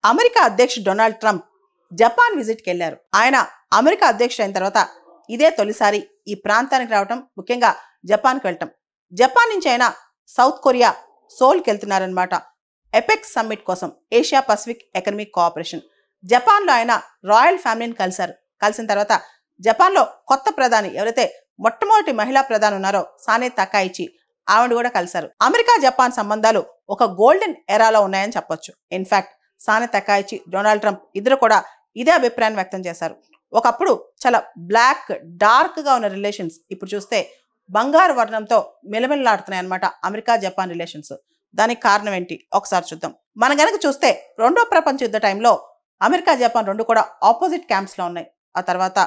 America అధ్యక్షుడు Donald Trump Japan విజిట్కి వెళ్లారు. ఆయన అమెరికా అధ్యక్షుడు అయిన తర్వాత ఇదే తొలిసారి ఈ ప్రాంతానికి రావటం, ముఖ్యంగా జపాన్కి వెళ్ళటం. జపాన్ నుంచి ఆయన సౌత్ కొరియా సోల్కి వెళ్తున్నారనమాట. ఎపెక్స్ సమ్మిట్ కోసం, ఏషియా పసిఫిక్ ఎకనమిక్ కోఆపరేషన్. జపాన్లో ఆయన రాయల్ ఫ్యామిలీని కలిసిన తర్వాత జపాన్లో కొత్త ప్రధాని ఎవరైతే మొట్టమొదటి మహిళా ప్రధాని ఉన్నారో సానే తకాయిచి, ఆవిడ కూడా కలిశారు. అమెరికా జపాన్ సంబంధాలు ఒక గోల్డెన్ ఎరాలో ఉన్నాయని చెప్పొచ్చు. ఇన్ఫాక్ట్ సానే తకాయిచి, డొనాల్డ్ ట్రంప్ ఇద్దరు కూడా ఇదే అభిప్రాయాన్ని వ్యక్తం చేశారు. ఒకప్పుడు చాలా బ్లాక్ డార్క్గా ఉన్న రిలేషన్స్ ఇప్పుడు చూస్తే బంగారు వర్ణంతో మెలమెలలాడుతున్నాయి అనమాట అమెరికా జపాన్ రిలేషన్స్. దానికి కారణం ఏంటి ఒకసారి చూద్దాం. మనం గనక చూస్తే రెండో ప్రపంచ యుద్ధ టైంలో అమెరికా జపాన్ రెండు కూడా ఆపోజిట్ క్యాంప్స్లో ఉన్నాయి. ఆ తర్వాత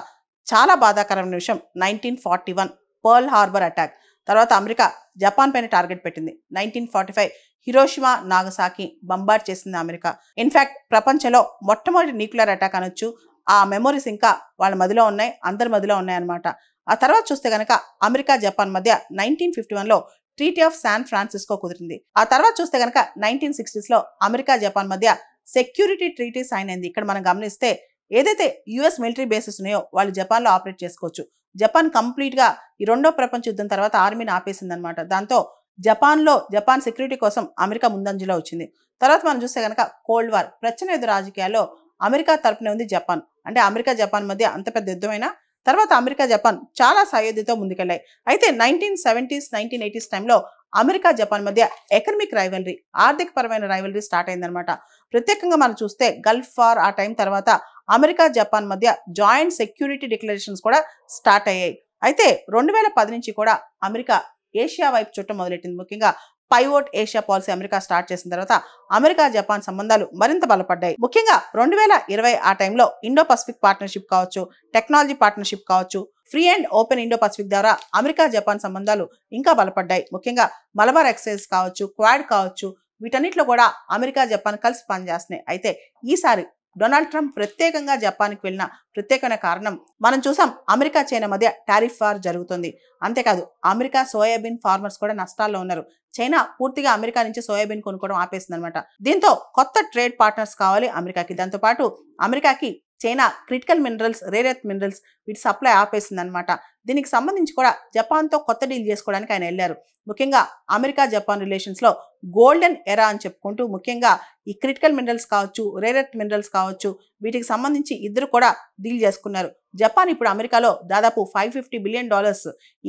చాలా బాధాకరమైన విషయం 1941 పర్ల్ హార్బర్ అటాక్. తర్వాత అమెరికా జపాన్ పైన టార్గెట్ పెట్టింది. 1945 హిరోషిమా నాగసాకి బంబార్డ్ చేసింది అమెరికా. ఇన్ఫాక్ట్ ప్రపంచంలో మొట్టమొదటి న్యూక్లియర్ అటాక్ అనొచ్చు. ఆ మెమోరీస్ ఇంకా వాళ్ళ మధ్యలో ఉన్నాయి, అందరి మధ్యలో ఉన్నాయి అనమాట. ఆ తర్వాత చూస్తే కనుక అమెరికా జపాన్ మధ్య 1951లో ట్రీటీ ఆఫ్ శాన్ ఫ్రాన్సిస్కో కుదిరింది. ఆ తర్వాత చూస్తే కనుక 1960స్లో అమెరికా జపాన్ మధ్య సెక్యూరిటీ ట్రీటీ సైన్ అయింది. ఇక్కడ మనం గమనిస్తే ఏదైతే యుఎస్ మిలిటరీ బేసెస్ ఉన్నాయో వాళ్ళు జపాన్లో ఆపరేట్ చేసుకోవచ్చు. జపాన్ కంప్లీట్గా ఈ రెండో ప్రపంచ యుద్ధం తర్వాత ఆర్మీని ఆపేసింది అనమాట. దాంతో జపాన్ సెక్యూరిటీ కోసం అమెరికా ముందంజలో వచ్చింది. తర్వాత మనం చూస్తే కనుక కోల్డ్ వార్ ప్రచ్ఛన్న రాజకీయాల్లో అమెరికా తరపునే ఉంది జపాన్. అంటే అమెరికా జపాన్ మధ్య అంత పెద్ద యుద్ధమైనా తర్వాత అమెరికా జపాన్ చాలా సయోధ్యతో ముందుకెళ్ళాయి. అయితే 1970s 1980s టైంలో అమెరికా జపాన్ మధ్య ఎకనమిక్ రైవలరీ, ఆర్థిక పరమైన రైవలరీ స్టార్ట్ అయిందనమాట. ప్రత్యేకంగా మనం చూస్తే గల్ఫ్ వార్ ఆ టైం తర్వాత అమెరికా జపాన్ మధ్య జాయింట్ సెక్యూరిటీ డిక్లరేషన్స్ కూడా స్టార్ట్ అయ్యాయి. అయితే 2010 నుంచి కూడా అమెరికా ఏషియా వైపు చుట్టం మొదలెట్టింది. ముఖ్యంగా pivot Asia policy America start చేసిన తర్వాత అమెరికా జపాన్ సంబంధాలు మరింత బలపడ్డాయి. ముఖ్యంగా 2020 ఆ టైంలో ఇండో పసిఫిక్ పార్ట్నర్షిప్ కావచ్చు, టెక్నాలజీ పార్ట్నర్షిప్ కావచ్చు, free and open Indo Pacific ద్వారా అమెరికా జపాన్ సంబంధాలు ఇంకా బలపడ్డాయి. ముఖ్యంగా మలబార్ ఎక్సైజ్ కావచ్చు, క్వాడ్ కావచ్చు, వీటన్నిటిలో కూడా అమెరికా జపాన్ కలిసి పనిచేస్తున్నాయి. అయితే ఈసారి డొనాల్డ్ ట్రంప్ ప్రత్యేకంగా జపాన్కి వెళ్ళిన ప్రత్యేకమైన కారణం మనం చూసాం, అమెరికా చైనా మధ్య టారిఫ్ వార్ జరుగుతుంది. అంతేకాదు అమెరికా సోయాబీన్ ఫార్మర్స్ కూడా నష్టాల్లో ఉన్నారు. చైనా పూర్తిగా అమెరికా నుంచి సోయాబీన్ కొనుక్కోవడం ఆపేసింది అనమాట. దీంతో కొత్త ట్రేడ్ పార్ట్నర్స్ కావాలి అమెరికాకి. దాంతోపాటు అమెరికాకి China critical minerals, rare earth minerals వీటి సప్లై ఆపేసింది అనమాట. దీనికి సంబంధించి కూడా జపాన్తో కొత్త డీల్ చేసుకోవడానికి ఆయన వెళ్ళారు. ముఖ్యంగా అమెరికా జపాన్ రిలేషన్స్లో గోల్డెన్ ఎరా అని చెప్పుకుంటూ ముఖ్యంగా ఈ క్రిటికల్ మినరల్స్ కావచ్చు, రేర్ ఎర్త్ మినరల్స్ కావచ్చు, వీటికి సంబంధించి ఇద్దరు కూడా డీల్ చేసుకున్నారు. జపాన్ ఇప్పుడు అమెరికాలో దాదాపు $550 బిలియన్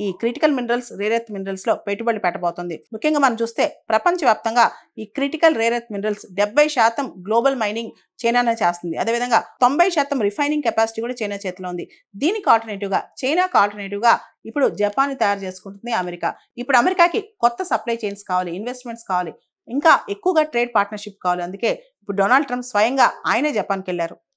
ఈ critical minerals, rare earth minerals లో పెట్టుబడులు పెట్టబోతుంది. ముఖ్యంగా మనం చూస్తే ప్రపంచవ్యాప్తంగా ఈ critical rare earth minerals 70% global mining చైనానే చేస్తుంది. అదేవిధంగా 90% రిఫైనింగ్ కెపాసిటీ కూడా చైనా చేతిలో ఉంది. దీనికి ఆల్టర్నేటివ్గా, చైనాకు ఆల్టర్నేటివ్గా ఇప్పుడు జపాన్ తయారు చేసుకుంటుంది అమెరికా. ఇప్పుడు అమెరికాకి కొత్త సప్లై చైన్స్ కావాలి, ఇన్వెస్ట్మెంట్స్ కావాలి, ఇంకా ఎక్కువగా ట్రేడ్ పార్ట్నర్షిప్ కావాలి. అందుకే ఇప్పుడు డొనాల్డ్ ట్రంప్ స్వయంగా ఆయనే జపాన్కి వెళ్ళారు.